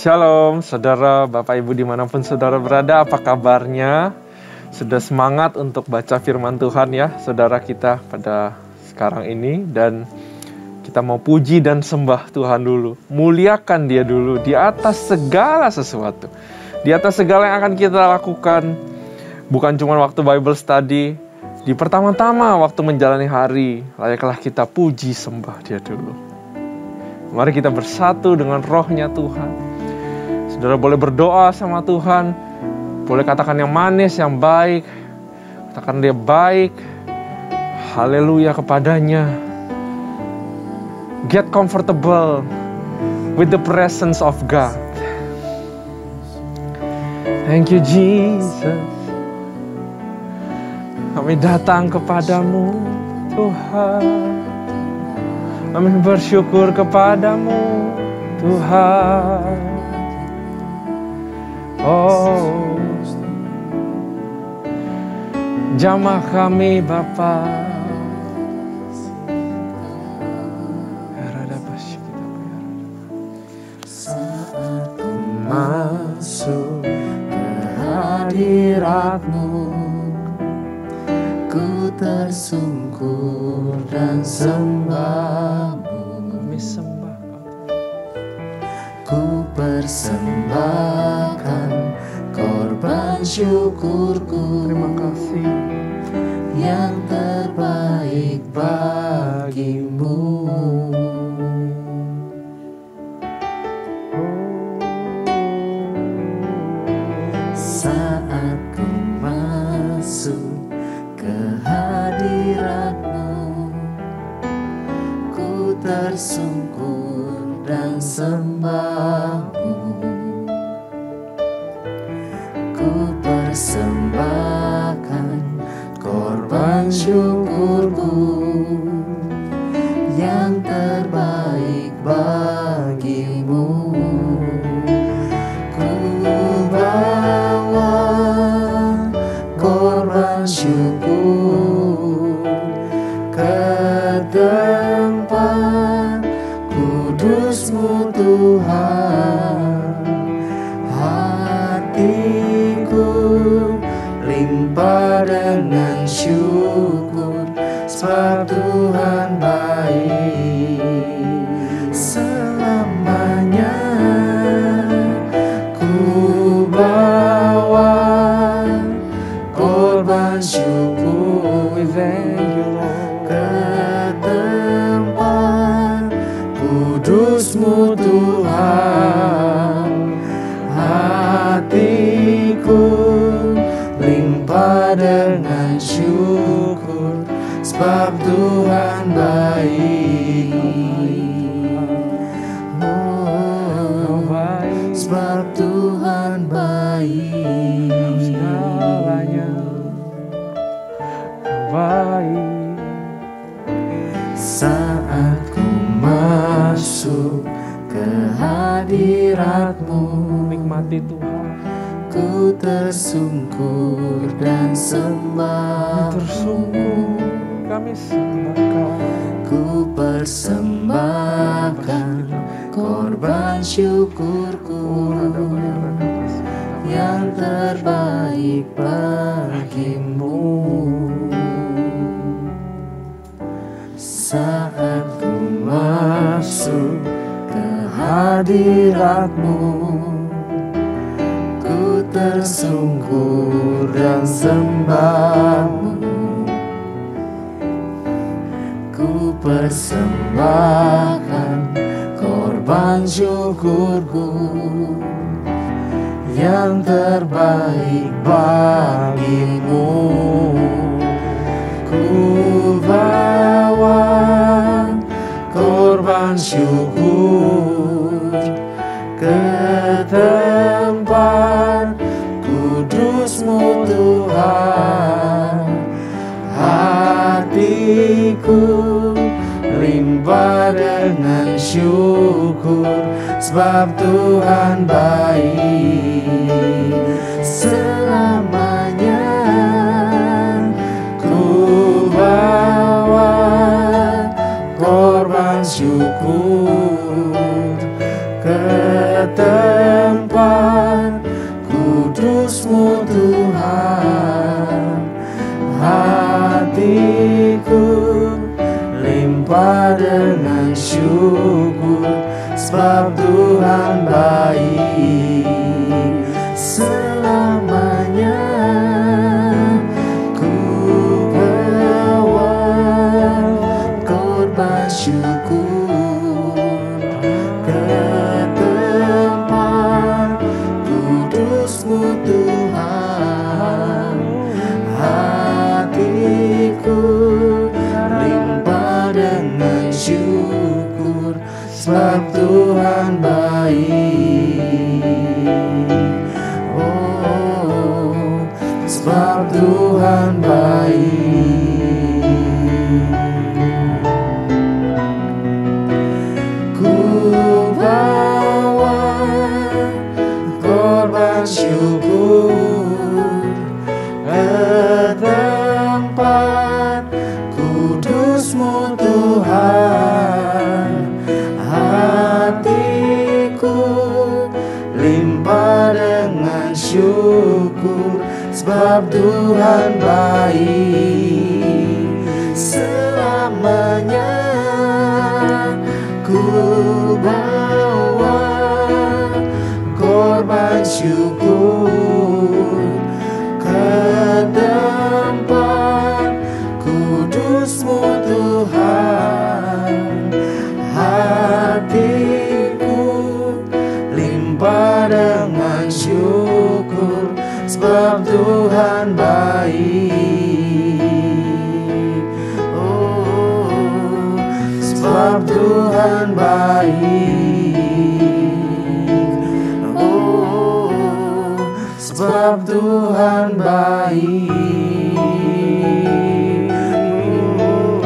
Shalom saudara, Bapak Ibu dimanapun saudara berada, apa kabarnya? Sudah semangat untuk baca firman Tuhan ya saudara kita pada sekarang ini. Dan kita mau puji dan sembah Tuhan dulu, muliakan Dia dulu di atas segala sesuatu, di atas segala yang akan kita lakukan. Bukan cuma waktu Bible study, di pertama-tama waktu menjalani hari, layaklah kita puji sembah Dia dulu. Mari kita bersatu dengan rohnya Tuhan. Saudara boleh berdoa sama Tuhan, boleh katakan yang manis, yang baik, katakan Dia baik, haleluya kepadanya. Get comfortable with the presence of God. Thank you Jesus. Kami datang kepadamu Tuhan, kami bersyukur kepadamu Tuhan. Oh, jamah kami Bapa. Saat ku masuk ke hadirat-Mu, ku tersungkur dan sembah-Mu. Kami sembah Ku persembahkan korban syukurku, terima kasih yang terbaik bagimu. Saat ku masuk ke hadirat-Mu, ku tersungkur dan sembah-Mu. Ku persembahkan korban syukurku, yang terbaik bagimu. Ku bawa korban syukur ke tempat kudus-Mu Tuhan. Hatiku limpah dengan syukur, sebab Tuhan baik selamanya. Ku bawa korban syukur ke tempat kudus-Mu Tuhan. Hatiku limpah dengan syukur, sebab Tuhan baik. Oh, sebab Tuhan baik, segalanya baik. Saat ku masuk ke hadirat-Mu, Nikmati Tuhan, ku tersungkur dan sembah. tersungkur kami sembahkan. Ku persembahkan korban syukurku, yang terbaik bagimu. Saat ku masuk ke hadirat-Mu, ku tersungkur dan sembah-Mu. Ku persembahkan korban syukurku, yang terbaik bagimu. Ku bawa korban syukur ke tempat kudus-Mu Tuhan. Hatiku limpah dengan syukur, sebab Tuhan baik selamanya. Ku bawa korban syukur ke tempat sebab Tuhan baik selamanya. Ku bawa korban syukur ke tempat kudus-Mu Tuhan. Hatiku limpah dengan syukur sebab Tuhan baik. Oh, sebab Tuhan baik. Ku bawa korban syukur ke tempat kudus-Mu Tuhan. Hatiku limpah dengan syukur sebab Tuhan baik selamanya. Ku bawa korban syukur ke tempat kudus-Mu Tuhan. Hatiku limpah dengan syukur sebab Tuhan baik. Oh, sebab Tuhan baik. Oh, sebab Tuhan baik. Oh,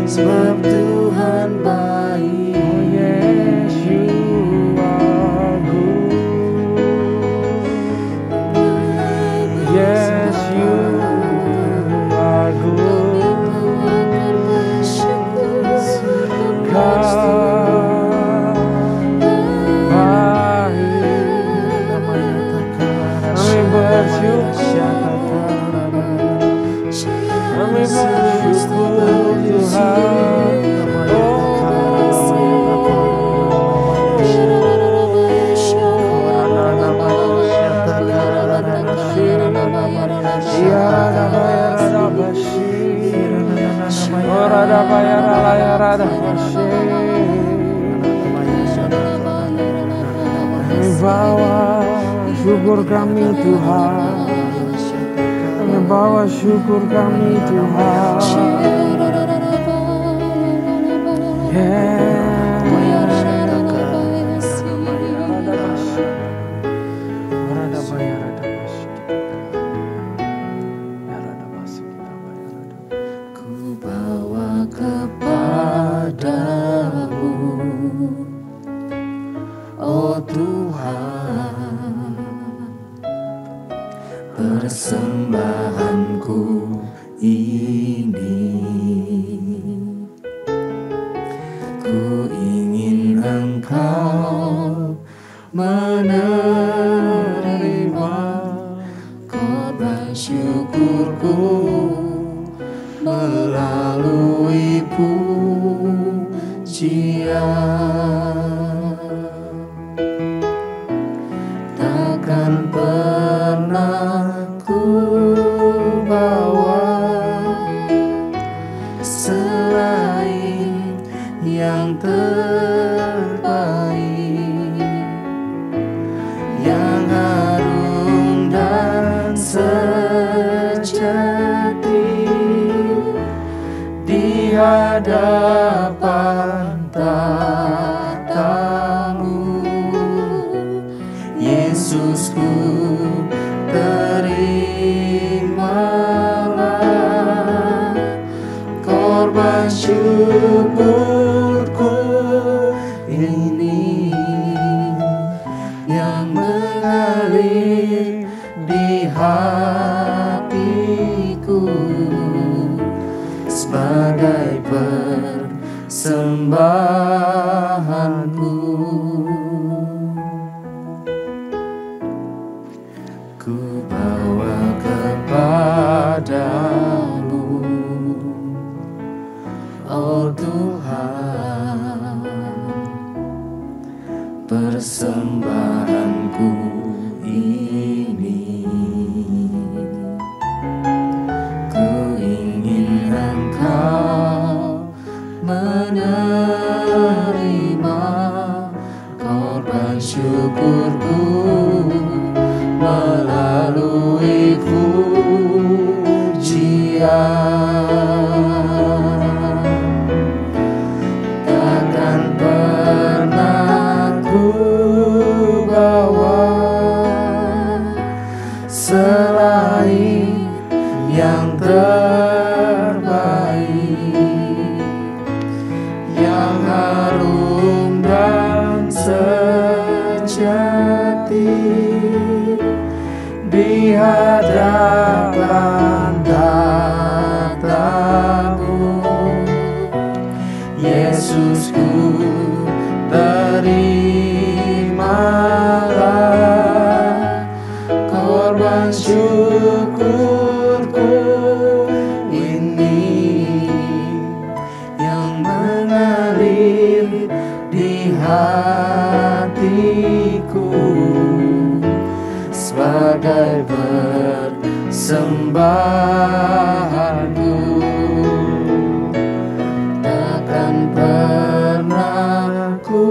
sebab Tuhan baik. Oh yes, you are good. Yes, you are good. God baik. Kami bersyukur. Kami bersyukur Tuhan. Kami bawa syukur kami Tuhan. Kami bawa syukur kami Tuhan. Ku bawa kepadamu, oh Tuhan, persembahanku ini. Ku ingin Engkau menerima korban syukurku melalui pujian. Takkan pernah ku bawa selain yang terbaik, yang harum dan sejati di hadapan tatamu. Yesusku, terimalah korban syukurku ini yang mengalir di hatiku sebagai persembahanku. Ku bawa kepadamu, oh Tuhan, persembahanku ini. Ku ingin Engkau menerima korban syukurku melalui pujian. Takkan pernah ku bawa selain yang terbaik, yang harum dan sejati di hadapan tatamu. Yesusku, terimalah korban syukurku ini yang mengalir di hatiku sebagai persembahanku. Takkan pernah ku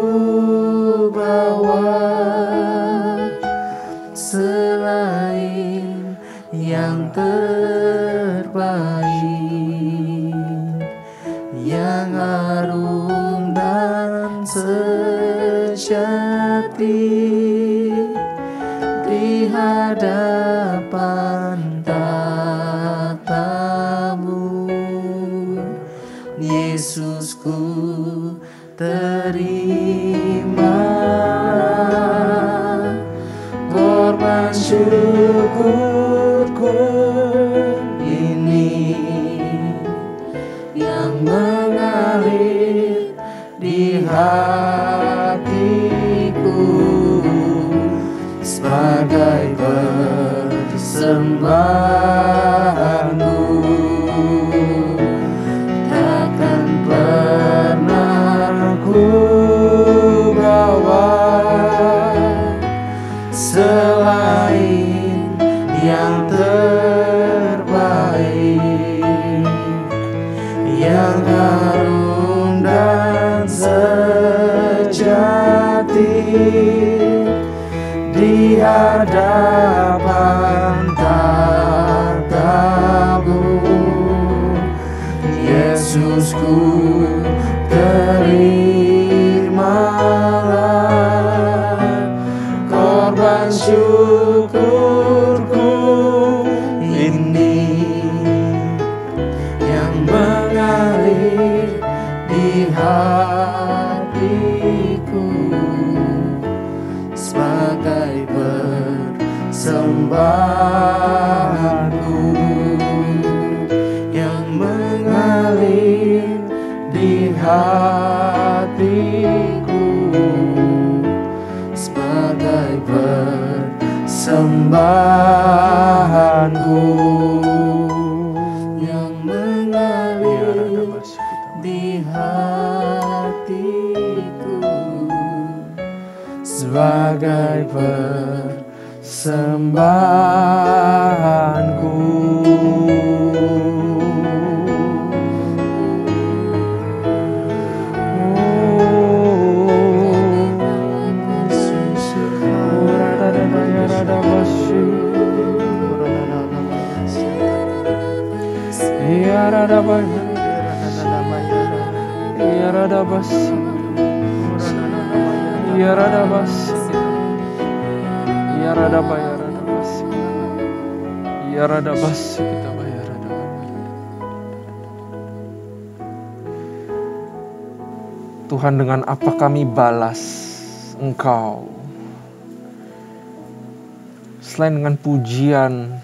bawa selain yang terbaik, yang harum dan sejati di hadapan tatamu. Yesusku, terimalah korban syukurku ini yang mengalir di hatiku sebagai persembahanku. Takkan pernah ku bawa selain yang terbaik, yang harum dan sejati di hadapan tatamu. Yesusku, terimalah korban syukurku ini yang mengalir di hatiku sebagai persembahanku, yang mengalir di hatiku sebagai persembahanku, yang mengalir di hatiku sebagai persembahanku. Tuhan, dengan apa kami balas Engkau selain dengan pujian,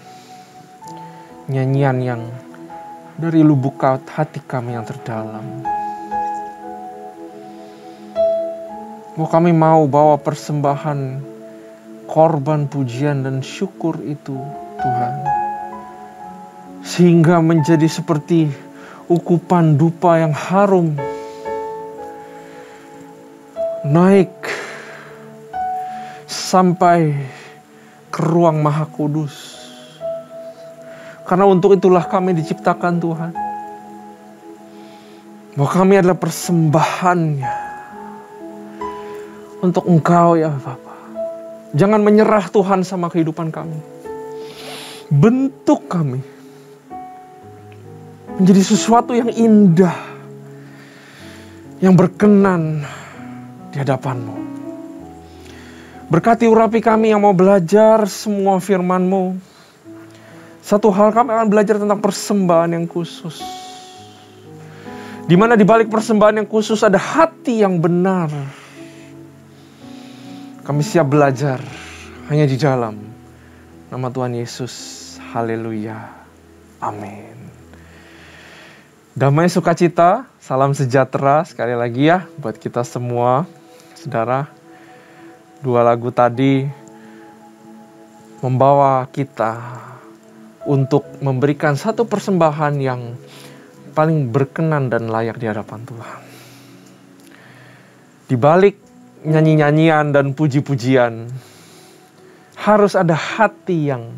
nyanyian yang dari lubuk hati kami yang terdalam. Kami mau bawa persembahan, korban pujian dan syukur itu, Tuhan, sehingga menjadi seperti ukupan dupa yang harum, naik sampai ke ruang Maha Kudus. Karena untuk itulah kami diciptakan Tuhan. Bahwa kami adalah persembahannya untuk Engkau ya Bapa. Jangan menyerah Tuhan sama kehidupan kami. Bentuk kami menjadi sesuatu yang indah, yang berkenan di hadapan-Mu. Berkati urapi kami yang mau belajar semua firman-Mu. Satu hal, kami akan belajar tentang persembahan yang khusus. Di mana di balik persembahan yang khusus ada hati yang benar. Kami siap belajar hanya di dalam nama Tuhan Yesus. Haleluya. Amin. Damai sukacita, salam sejahtera sekali lagi ya buat kita semua, saudara. Dua lagu tadi membawa kita untuk memberikan satu persembahan yang paling berkenan dan layak di hadapan Tuhan. Di balik nyanyi-nyanyian dan puji-pujian, harus ada hati yang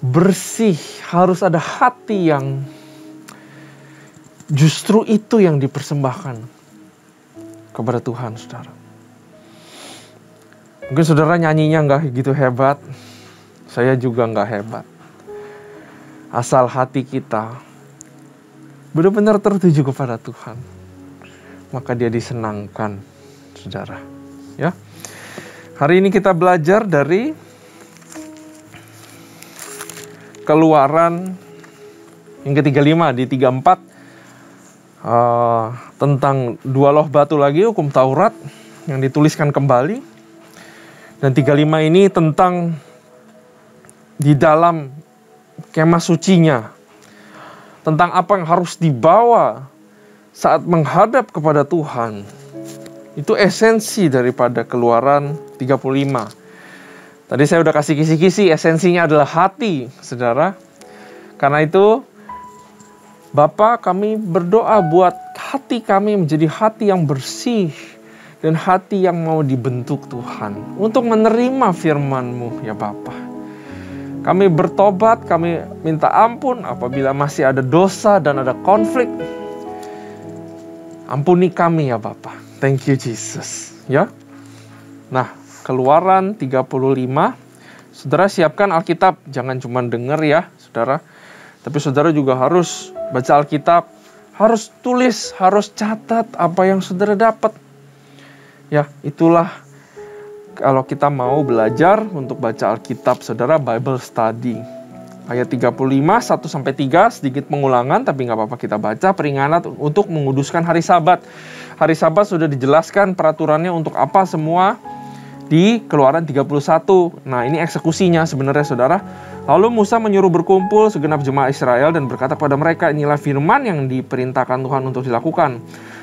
bersih, harus ada hati yang justru itu yang dipersembahkan kepada Tuhan, saudara. Mungkin saudara nyanyinya nggak gitu hebat, saya juga nggak hebat. Asal hati kita benar-benar tertuju kepada Tuhan, maka dia disenangkan, saudara. Ya, hari ini kita belajar dari Keluaran yang ke-35 di 34 tentang dua loh batu lagi, hukum Taurat yang dituliskan kembali. Dan 35 ini tentang di dalam kemah sucinya, tentang apa yang harus dibawa saat menghadap kepada Tuhan. Itu esensi daripada Keluaran 35. Tadi saya udah kasih kisi-kisi, esensinya adalah hati, saudara. Karena itu, Bapa, kami berdoa buat hati kami menjadi hati yang bersih dan hati yang mau dibentuk Tuhan untuk menerima firman-Mu ya Bapa. Kami bertobat, kami minta ampun apabila masih ada dosa dan ada konflik. Ampuni kami ya Bapa. Thank you Jesus. Ya. Nah, Keluaran 35. Saudara siapkan Alkitab, jangan cuma dengar ya, saudara. Tapi saudara juga harus baca Alkitab, harus tulis, harus catat apa yang saudara dapat. Ya, itulah kalau kita mau belajar untuk baca Alkitab, saudara, Bible study. Ayat 35, 1-3, sedikit pengulangan, tapi nggak apa-apa kita baca. Peringatan untuk menguduskan hari Sabat. Hari Sabat sudah dijelaskan peraturannya untuk apa semua di Keluaran 31. Nah, ini eksekusinya sebenarnya, saudara. Lalu Musa menyuruh berkumpul segenap jemaah Israel dan berkata kepada mereka, inilah firman yang diperintahkan Tuhan untuk dilakukan.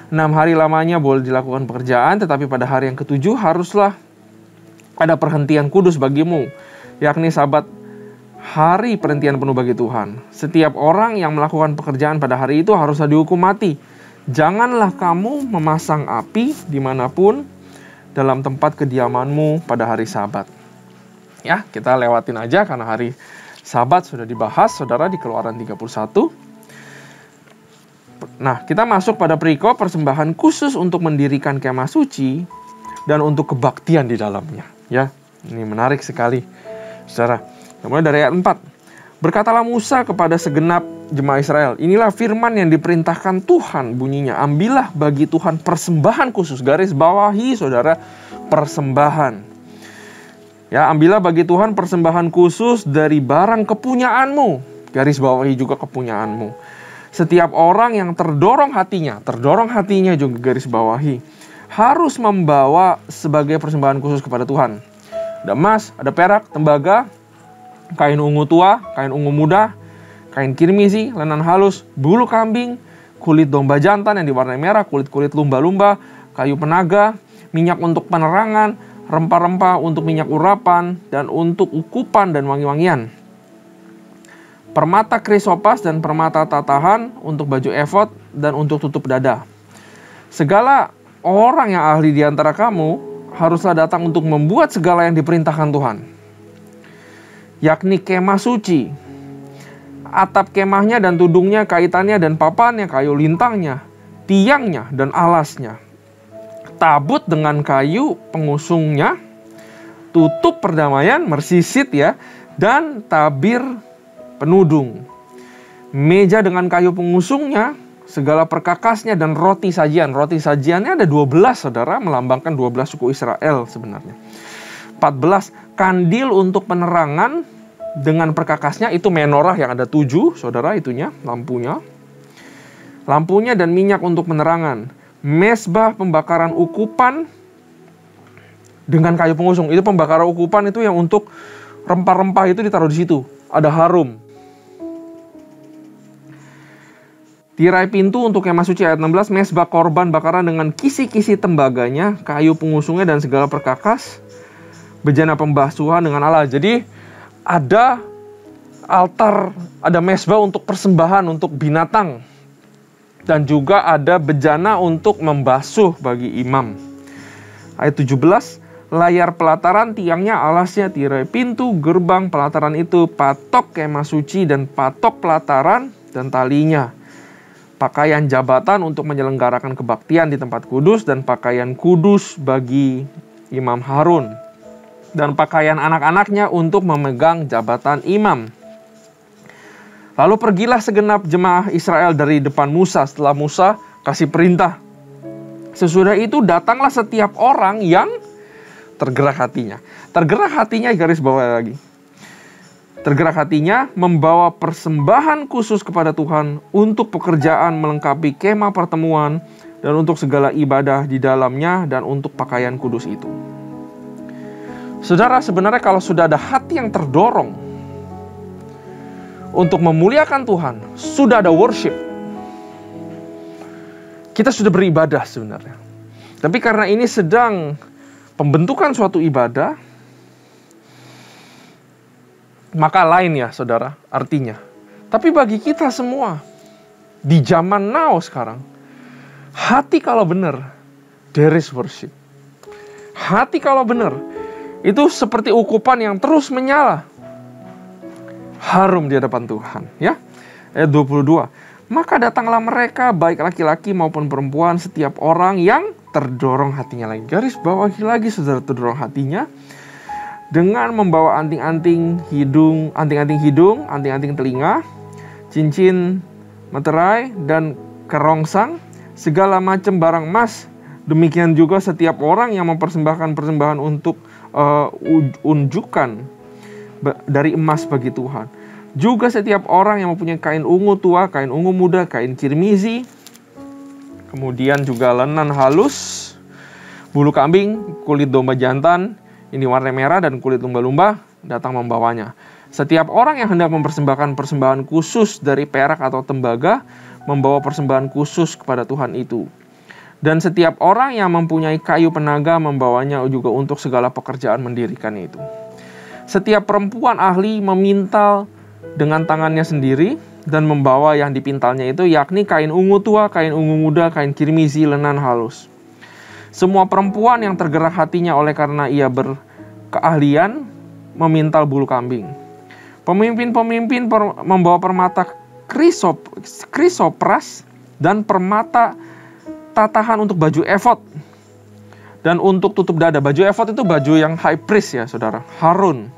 6 hari lamanya boleh dilakukan pekerjaan, tetapi pada hari yang ke-7 haruslah ada perhentian kudus bagimu, yakni Sabat, hari perhentian penuh bagi Tuhan. Setiap orang yang melakukan pekerjaan pada hari itu haruslah dihukum mati. Janganlah kamu memasang api dimanapun dalam tempat kediamanmu pada hari Sabat. Ya, kita lewatin aja karena hari Sabat sudah dibahas, saudara, di Keluaran 31. Nah, kita masuk pada perikop persembahan khusus untuk mendirikan kemah suci dan untuk kebaktian di dalamnya. Ya, ini menarik sekali, saudara. Mulai dari ayat 4. Berkatalah Musa kepada segenap jemaah Israel, inilah firman yang diperintahkan Tuhan, bunyinya, ambillah bagi Tuhan persembahan khusus, garis bawahi, saudara, persembahan. Ya, ambillah bagi Tuhan persembahan khusus dari barang kepunyaanmu, garis bawahi juga kepunyaanmu. Setiap orang yang terdorong hatinya juga garis bawahi, harus membawa sebagai persembahan khusus kepada Tuhan. Ada emas, ada perak, tembaga, kain ungu tua, kain ungu muda, kain kirmizi, lenan halus, bulu kambing, kulit domba jantan yang diwarnai merah, kulit-kulit lumba-lumba, kayu penaga, minyak untuk penerangan, rempah-rempah untuk minyak urapan, dan untuk ukupan dan wangi-wangian. Permata krisopas dan permata tatahan untuk baju efod dan untuk tutup dada. Segala orang yang ahli di antara kamu haruslah datang untuk membuat segala yang diperintahkan Tuhan, yakni kemah suci, atap kemahnya dan tudungnya, kaitannya dan papannya, kayu lintangnya, tiangnya dan alasnya, tabut dengan kayu pengusungnya, tutup perdamaian, mersisit ya, dan tabir penudung, meja dengan kayu pengusungnya, segala perkakasnya, dan roti sajian. Roti sajiannya ada 12, saudara, melambangkan 12 suku Israel sebenarnya. 14, kandil untuk penerangan dengan perkakasnya, itu menorah yang ada 7, saudara, itunya, lampunya. Lampunya dan minyak untuk penerangan. Mezbah pembakaran ukupan dengan kayu pengusung. Itu pembakaran ukupan itu yang untuk rempah-rempah itu ditaruh di situ. Ada harum. Tirai pintu untuk kemah suci ayat 16, mezbah korban bakaran dengan kisi-kisi tembaganya, kayu pengusungnya dan segala perkakas, bejana pembasuhan dengan Allah. Jadi ada altar, ada mezbah untuk persembahan untuk binatang, dan juga ada bejana untuk membasuh bagi imam. Ayat 17, layar pelataran, tiangnya, alasnya, tirai pintu, gerbang pelataran itu, patok kemah suci dan patok pelataran dan talinya, pakaian jabatan untuk menyelenggarakan kebaktian di tempat kudus, dan pakaian kudus bagi Imam Harun, dan pakaian anak-anaknya untuk memegang jabatan imam. Lalu pergilah segenap jemaah Israel dari depan Musa setelah Musa kasih perintah. Sesudah itu datanglah setiap orang yang tergerak hatinya. Tergerak hatinya, garis bawah lagi. Tergerak hatinya membawa persembahan khusus kepada Tuhan untuk pekerjaan melengkapi kemah pertemuan dan untuk segala ibadah di dalamnya dan untuk pakaian kudus itu. Saudara, sebenarnya kalau sudah ada hati yang terdorong untuk memuliakan Tuhan, sudah ada worship, kita sudah beribadah sebenarnya. Tapi karena ini sedang pembentukan suatu ibadah, maka lain ya saudara artinya. Tapi bagi kita semua di zaman now sekarang, hati kalau benar, there is worship. Hati kalau benar, itu seperti ukupan yang terus menyala, harum di hadapan Tuhan, ya. Ayat 22, maka datanglah mereka, baik laki-laki maupun perempuan, setiap orang yang terdorong hatinya lagi. Garis bawahi lagi, saudara, terdorong hatinya, dengan membawa anting-anting hidung, anting-anting telinga, cincin meterai dan kerongsang, segala macam barang emas. Demikian juga setiap orang yang mempersembahkan persembahan untuk unjukan dari emas bagi Tuhan. Juga setiap orang yang mempunyai kain ungu tua, kain ungu muda, kain kirmizi, kemudian juga lenan halus, bulu kambing, kulit domba jantan, ini warna merah, dan kulit lumba-lumba, datang membawanya. Setiap orang yang hendak mempersembahkan persembahan khusus dari perak atau tembaga, membawa persembahan khusus kepada Tuhan itu. Dan setiap orang yang mempunyai kayu penaga, membawanya juga untuk segala pekerjaan mendirikannya itu. Setiap perempuan ahli memintal dengan tangannya sendiri, dan membawa yang dipintalnya itu, yakni kain ungu tua, kain ungu muda, kain kirmizi, lenan halus. Semua perempuan yang tergerak hatinya oleh karena ia berkeahlian memintal bulu kambing. Pemimpin-pemimpin membawa permata krisopras dan permata tatahan untuk baju efod dan untuk tutup dada. Baju efod itu baju yang high priest ya saudara, Harun.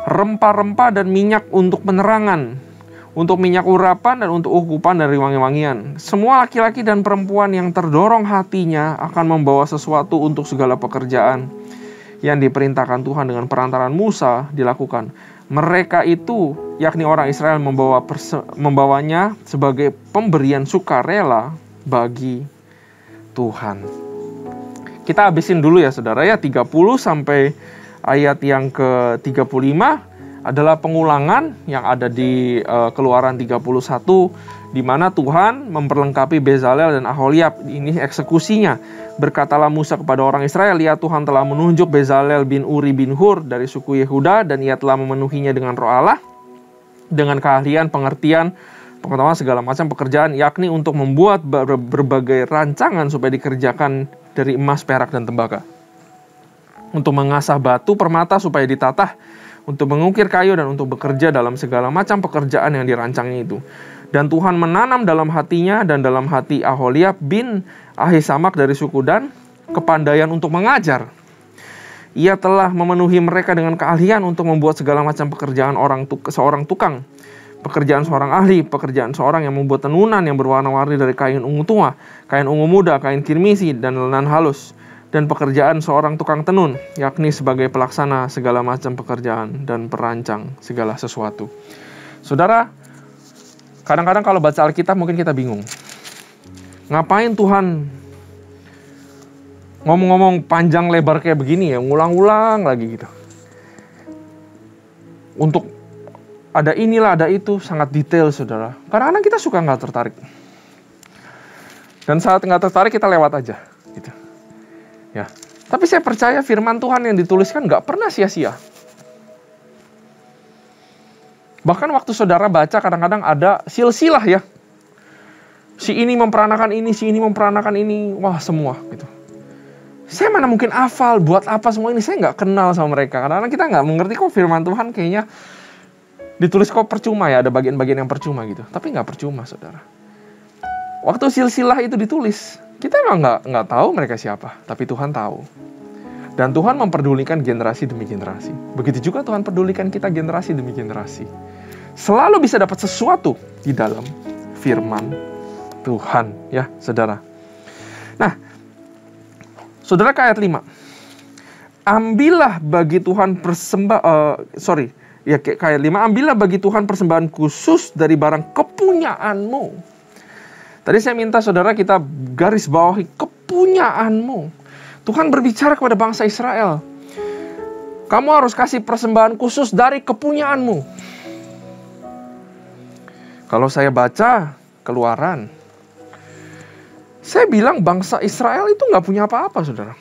Rempah-rempah dan minyak untuk penerangan, untuk minyak urapan dan untuk ukupan dari wangi-wangian. Semua laki-laki dan perempuan yang terdorong hatinya akan membawa sesuatu untuk segala pekerjaan yang diperintahkan Tuhan dengan perantaran Musa dilakukan. Mereka itu, yakni orang Israel, membawanya sebagai pemberian sukarela bagi Tuhan. Kita habisin dulu ya saudara ya, 30 sampai ayat yang ke-35 adalah pengulangan yang ada di Keluaran 31, di mana Tuhan memperlengkapi Bezalel dan Aholiab. Ini eksekusinya. Berkatalah Musa kepada orang Israel, lihat Tuhan telah menunjuk Bezalel bin Uri bin Hur dari suku Yehuda, dan ia telah memenuhinya dengan roh Allah, dengan keahlian, pengertian, pengetahuan segala macam pekerjaan, yakni untuk membuat berbagai rancangan supaya dikerjakan dari emas, perak, dan tembaga. Untuk mengasah batu permata supaya ditatah, untuk mengukir kayu, dan untuk bekerja dalam segala macam pekerjaan yang dirancangnya itu. Dan Tuhan menanam dalam hatinya dan dalam hati Aholiab bin Ahisamak dari suku Dan kepandaian untuk mengajar. Ia telah memenuhi mereka dengan keahlian untuk membuat segala macam pekerjaan seorang tukang, pekerjaan seorang ahli, pekerjaan seorang yang membuat tenunan yang berwarna-warni dari kain ungu tua, kain ungu muda, kain kirmisi, dan lenan halus, dan pekerjaan seorang tukang tenun, yakni sebagai pelaksana segala macam pekerjaan dan perancang segala sesuatu. Saudara, kadang-kadang kalau baca Alkitab mungkin kita bingung. Ngapain Tuhan ngomong-ngomong panjang lebar kayak begini ya, ngulang-ulang lagi gitu. Untuk ada inilah, ada itu, sangat detail saudara. Kadang-kadang kita suka nggak tertarik. Dan saat nggak tertarik kita lewat aja gitu. Ya. Tapi saya percaya firman Tuhan yang dituliskan nggak pernah sia-sia. Bahkan waktu saudara baca kadang-kadang ada silsilah ya. Si ini memperanakan ini, si ini memperanakan ini. Wah semua gitu. Saya mana mungkin hafal, buat apa semua ini. Saya nggak kenal sama mereka. Kadang-kadang kita nggak mengerti kok firman Tuhan kayaknya ditulis kok percuma ya. Ada bagian-bagian yang percuma gitu. Tapi nggak percuma saudara. Waktu silsilah itu ditulis, kita nggak tahu mereka siapa. Tapi Tuhan tahu. Dan Tuhan memperdulikan generasi demi generasi. Begitu juga Tuhan pedulikan kita generasi demi generasi. Selalu bisa dapat sesuatu di dalam firman Tuhan, ya saudara. Nah, saudara ke ayat 5. Ambillah bagi Tuhan ayat 5. Ambillah bagi Tuhan persembahan khusus dari barang kepunyaanmu. Tadi saya minta saudara kita garis bawahi kepunyaanmu. Tuhan berbicara kepada bangsa Israel. Kamu harus kasih persembahan khusus dari kepunyaanmu. Kalau saya baca Keluaran, saya bilang bangsa Israel itu nggak punya apa-apa, saudara.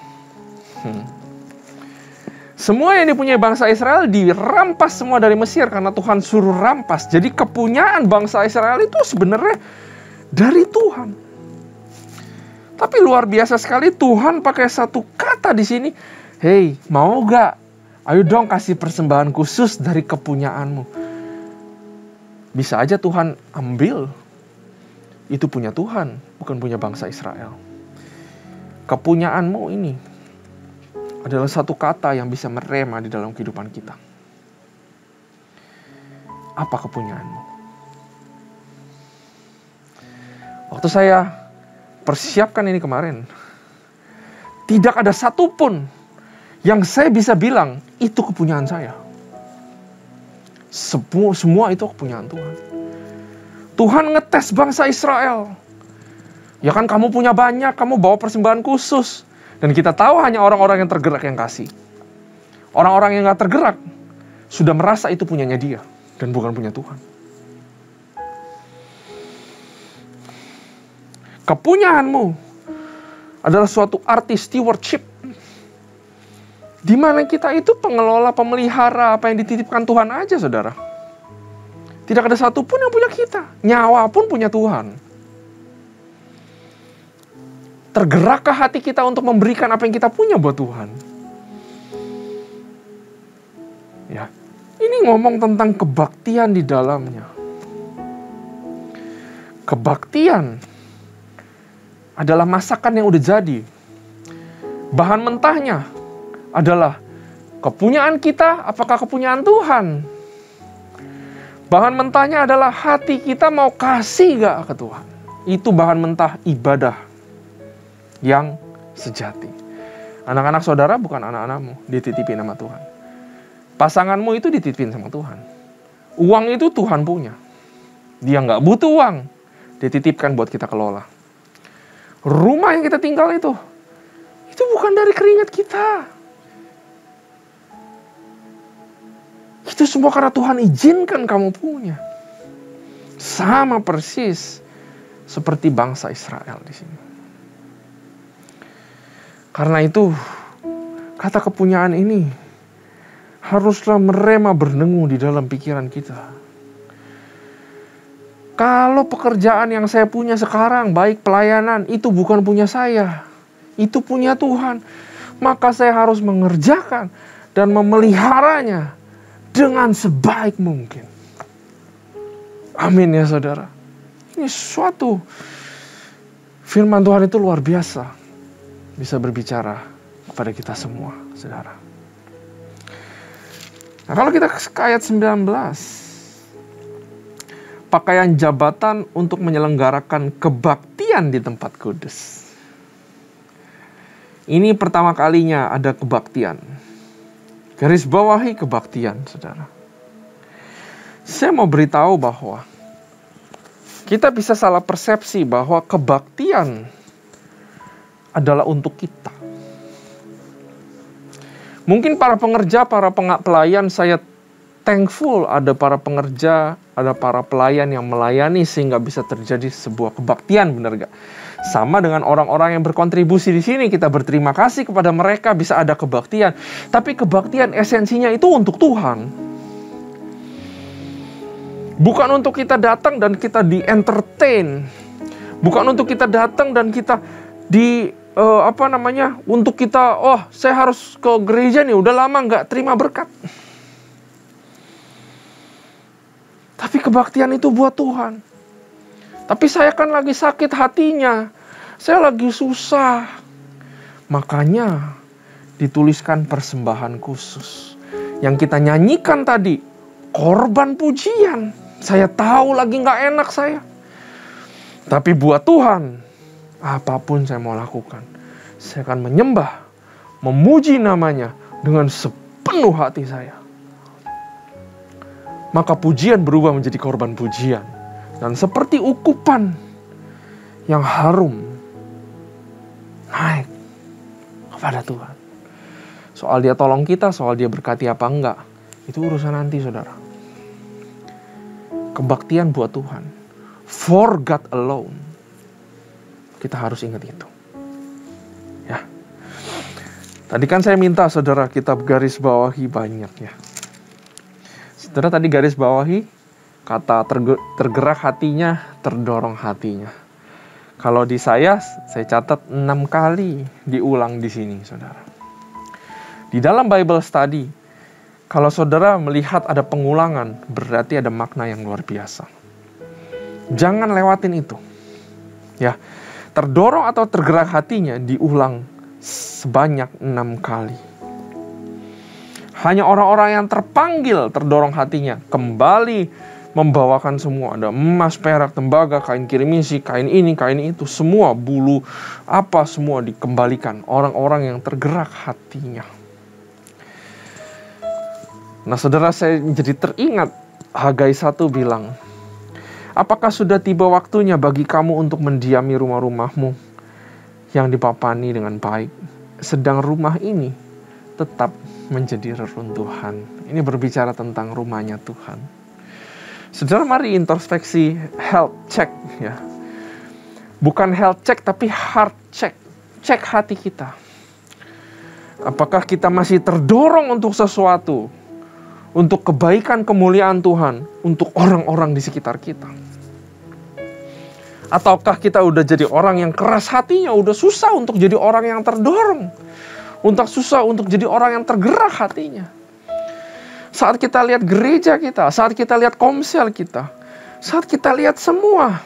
Semua yang dipunyai bangsa Israel dirampas semua dari Mesir karena Tuhan suruh rampas. Jadi kepunyaan bangsa Israel itu sebenarnya dari Tuhan. Tapi luar biasa sekali Tuhan pakai satu kata di sini. Hei, mau gak? Ayo dong kasih persembahan khusus dari kepunyaanmu. Bisa aja Tuhan ambil. Itu punya Tuhan, bukan punya bangsa Israel. Kepunyaanmu ini adalah satu kata yang bisa merema di dalam kehidupan kita. Apa kepunyaanmu? Waktu saya persiapkan ini kemarin, tidak ada satupun yang saya bisa bilang itu kepunyaan saya. Semua itu kepunyaan Tuhan. Tuhan ngetes bangsa Israel. Ya kan kamu punya banyak, kamu bawa persembahan khusus. Dan kita tahu hanya orang-orang yang tergerak yang kasih. Orang-orang yang gak tergerak sudah merasa itu punyanya dia dan bukan punya Tuhan. Kepunyaanmu adalah suatu arti stewardship, di mana kita itu pengelola, pemelihara apa yang dititipkan Tuhan aja, saudara. Tidak ada satupun yang punya kita. Nyawa pun punya Tuhan. Tergerakkah hati kita untuk memberikan apa yang kita punya buat Tuhan? Ya, ini ngomong tentang kebaktian di dalamnya. Kebaktian adalah masakan yang udah jadi. Bahan mentahnya adalah kepunyaan kita, apakah kepunyaan Tuhan? Bahan mentahnya adalah hati kita mau kasih gak ke Tuhan. Itu bahan mentah ibadah yang sejati. Anak-anak saudara bukan anak-anakmu, dititipin sama Tuhan. Pasanganmu itu dititipin sama Tuhan. Uang itu Tuhan punya. Dia gak butuh uang, dititipkan buat kita kelola. Rumah yang kita tinggal itu bukan dari keringat kita. Itu semua karena Tuhan izinkan kamu punya. Sama persis seperti bangsa Israel di sini. Karena itu, kata kepunyaan ini haruslah merema bernengu di dalam pikiran kita. Kalau pekerjaan yang saya punya sekarang, baik pelayanan, itu bukan punya saya. Itu punya Tuhan. Maka saya harus mengerjakan dan memeliharanya dengan sebaik mungkin. Amin ya saudara. Ini suatu firman Tuhan itu luar biasa. Bisa berbicara kepada kita semua, saudara. Nah, kalau kita ke ayat 19. Pakaian jabatan untuk menyelenggarakan kebaktian di tempat kudus. Ini pertama kalinya ada kebaktian. Garis bawahi kebaktian, saudara. Saya mau beritahu bahwa kita bisa salah persepsi bahwa kebaktian adalah untuk kita. Mungkin para pengerja, para pelayan, saya thankful ada para pengerja, ada para pelayan yang melayani sehingga bisa terjadi sebuah kebaktian, benar gak? Sama dengan orang-orang yang berkontribusi di sini, kita berterima kasih kepada mereka bisa ada kebaktian. Tapi kebaktian esensinya itu untuk Tuhan. Bukan untuk kita datang dan kita di-entertain. Bukan untuk kita datang dan kita untuk kita, saya harus ke gereja nih, udah lama nggak terima berkat. Tapi kebaktian itu buat Tuhan. Tapi saya kan lagi sakit hatinya. Saya lagi susah. Makanya dituliskan persembahan khusus. Yang kita nyanyikan tadi, korban pujian. Saya tahu lagi gak enak saya. Tapi buat Tuhan, apapun saya mau lakukan, saya akan menyembah, memuji namanya dengan sepenuh hati saya. Maka pujian berubah menjadi korban pujian. Dan seperti ukupan yang harum naik kepada Tuhan. Soal dia tolong kita, soal dia berkati apa enggak, itu urusan nanti, saudara. Kebaktian buat Tuhan. For God alone. Kita harus ingat itu. Ya. Tadi kan saya minta saudara kita garis bawahi banyak ya. Saudara tadi garis bawahi kata tergerak hatinya, terdorong hatinya. Kalau di saya catat 6 kali diulang di sini, saudara. Di dalam Bible study, kalau saudara melihat ada pengulangan, berarti ada makna yang luar biasa. Jangan lewatin itu. Ya, terdorong atau tergerak hatinya diulang sebanyak 6 kali. Hanya orang-orang yang terpanggil terdorong hatinya kembali membawakan semua. Ada emas, perak, tembaga, kain kirimisi, kain ini, kain itu. Semua bulu, semua dikembalikan. Orang-orang yang tergerak hatinya. Nah saudara, saya jadi teringat Hagai 1 bilang, apakah sudah tiba waktunya bagi kamu untuk mendiami rumah-rumahmu yang dipapani dengan baik, sedang rumah ini tetap menjadi reruntuhan. Ini berbicara tentang rumahnya Tuhan. Saudara, mari introspeksi, health check ya. Bukan health check tapi heart check. Cek hati kita. Apakah kita masih terdorong untuk sesuatu? Untuk kebaikan kemuliaan Tuhan, untuk orang-orang di sekitar kita. Ataukah kita udah jadi orang yang keras hatinya, udah susah untuk jadi orang yang terdorong. Untuk susah untuk jadi orang yang tergerak hatinya. Saat kita lihat gereja kita, saat kita lihat komsel kita, saat kita lihat semua.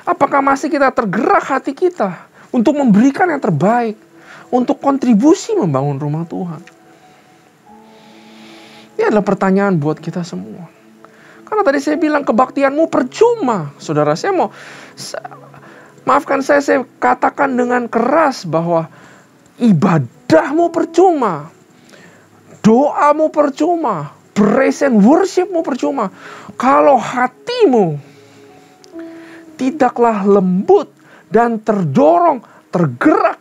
Apakah masih kita tergerak hati kita untuk memberikan yang terbaik, untuk kontribusi membangun rumah Tuhan? Ini adalah pertanyaan buat kita semua. Karena tadi saya bilang kebaktianmu percuma. Saudara, maafkan saya katakan dengan keras bahwa ibadahmu percuma. Doamu percuma. Praise and worshipmu percuma. Kalau hatimu tidaklah lembut dan terdorong, tergerak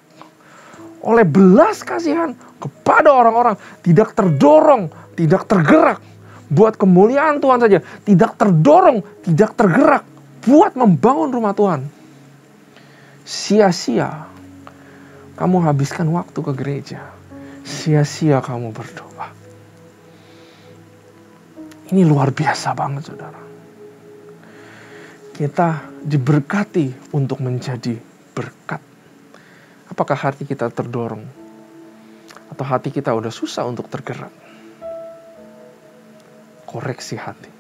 oleh belas kasihan kepada orang-orang. Tidak terdorong, tidak tergerak buat kemuliaan Tuhan saja. Tidak terdorong, tidak tergerak buat membangun rumah Tuhan. Sia-sia kamu habiskan waktu ke gereja. Sia-sia kamu berdoa. Ini luar biasa banget, saudara. Kita diberkati untuk menjadi berkat. Apakah hati kita terdorong? Atau hati kita udah susah untuk tergerak? Koreksi hati.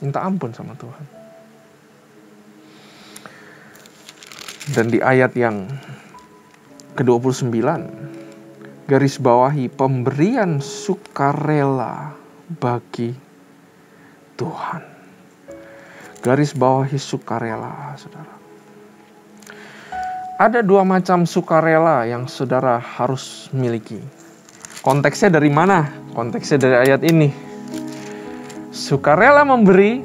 Minta ampun sama Tuhan. Dan di ayat yang ke-29, garis bawahi pemberian sukarela bagi Tuhan. Garis bawahi sukarela, saudara. Ada dua macam sukarela yang saudara harus miliki. Konteksnya dari mana? Konteksnya dari ayat ini. Sukarela memberi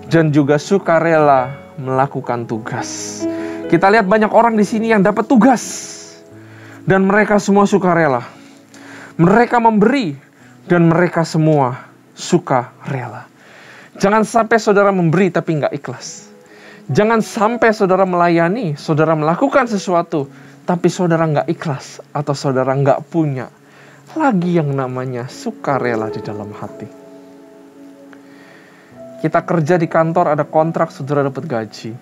dan juga sukarela melakukan tugas. Kita lihat banyak orang di sini yang dapat tugas dan mereka semua sukarela. Mereka memberi dan mereka semua sukarela. Jangan sampai saudara memberi tapi nggak ikhlas. Jangan sampai saudara melayani, saudara melakukan sesuatu, tapi saudara nggak ikhlas atau saudara nggak punya lagi yang namanya sukarela di dalam hati. Kita kerja di kantor, ada kontrak, saudara dapat gaji.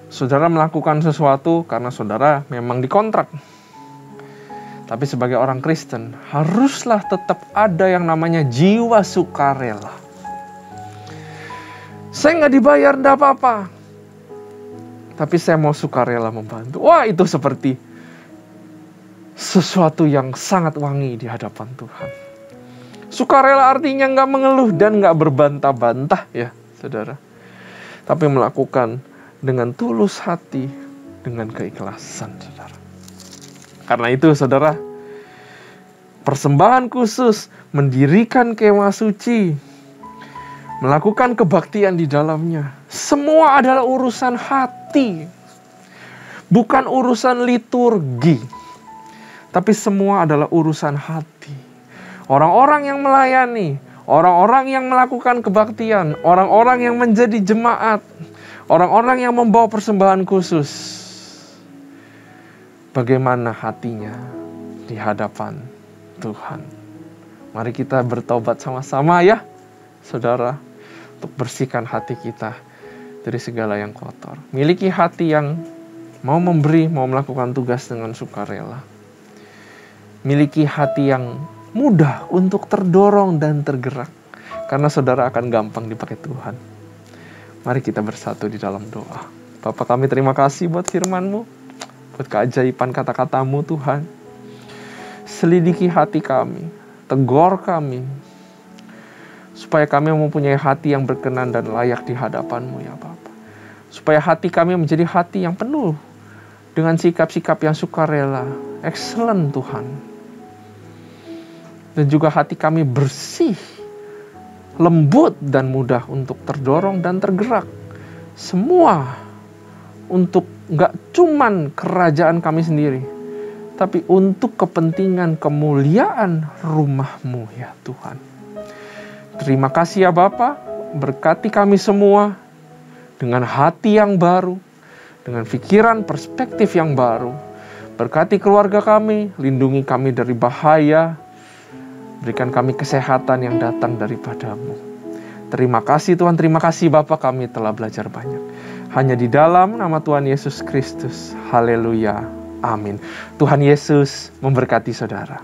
Saudara melakukan sesuatu karena saudara memang dikontrak. Tapi sebagai orang Kristen, haruslah tetap ada yang namanya jiwa sukarela. Saya nggak dibayar, nggak apa-apa. Tapi saya mau sukarela membantu. Wah, itu seperti sesuatu yang sangat wangi di hadapan Tuhan. Sukarela artinya nggak mengeluh dan nggak berbantah-bantah ya, saudara. Tapi melakukan dengan tulus hati, dengan keikhlasan, saudara. Karena itu, saudara, persembahan khusus, mendirikan kemah suci, melakukan kebaktian di dalamnya, semua adalah urusan hati. Bukan urusan liturgi, tapi semua adalah urusan hati. Orang-orang yang melayani, orang-orang yang melakukan kebaktian, orang-orang yang menjadi jemaat, orang-orang yang membawa persembahan khusus, bagaimana hatinya di hadapan Tuhan. Mari kita bertobat sama-sama ya, saudara, untuk bersihkan hati kita dari segala yang kotor. Miliki hati yang mau memberi, mau melakukan tugas dengan sukarela. Miliki hati yang mudah untuk terdorong dan tergerak, karena saudara akan gampang dipakai Tuhan. Mari kita bersatu di dalam doa. Bapa kami, terima kasih buat firman-Mu, buat keajaiban kata-kata-Mu Tuhan. Selidiki hati kami, tegur kami, supaya kami mempunyai hati yang berkenan dan layak di hadapan-Mu ya Bapa. Supaya hati kami menjadi hati yang penuh dengan sikap-sikap yang sukarela. Excellent Tuhan. Dan juga hati kami bersih, lembut dan mudah untuk terdorong dan tergerak. Semua untuk gak cuman kerajaan kami sendiri, tapi untuk kepentingan kemuliaan rumah-Mu ya Tuhan. Terima kasih ya Bapa, berkati kami semua dengan hati yang baru, dengan pikiran perspektif yang baru. Berkati keluarga kami, lindungi kami dari bahaya, berikan kami kesehatan yang datang daripada-Mu. Terima kasih Tuhan, terima kasih Bapa, kami telah belajar banyak. Hanya di dalam nama Tuhan Yesus Kristus. Haleluya. Amin. Tuhan Yesus memberkati saudara.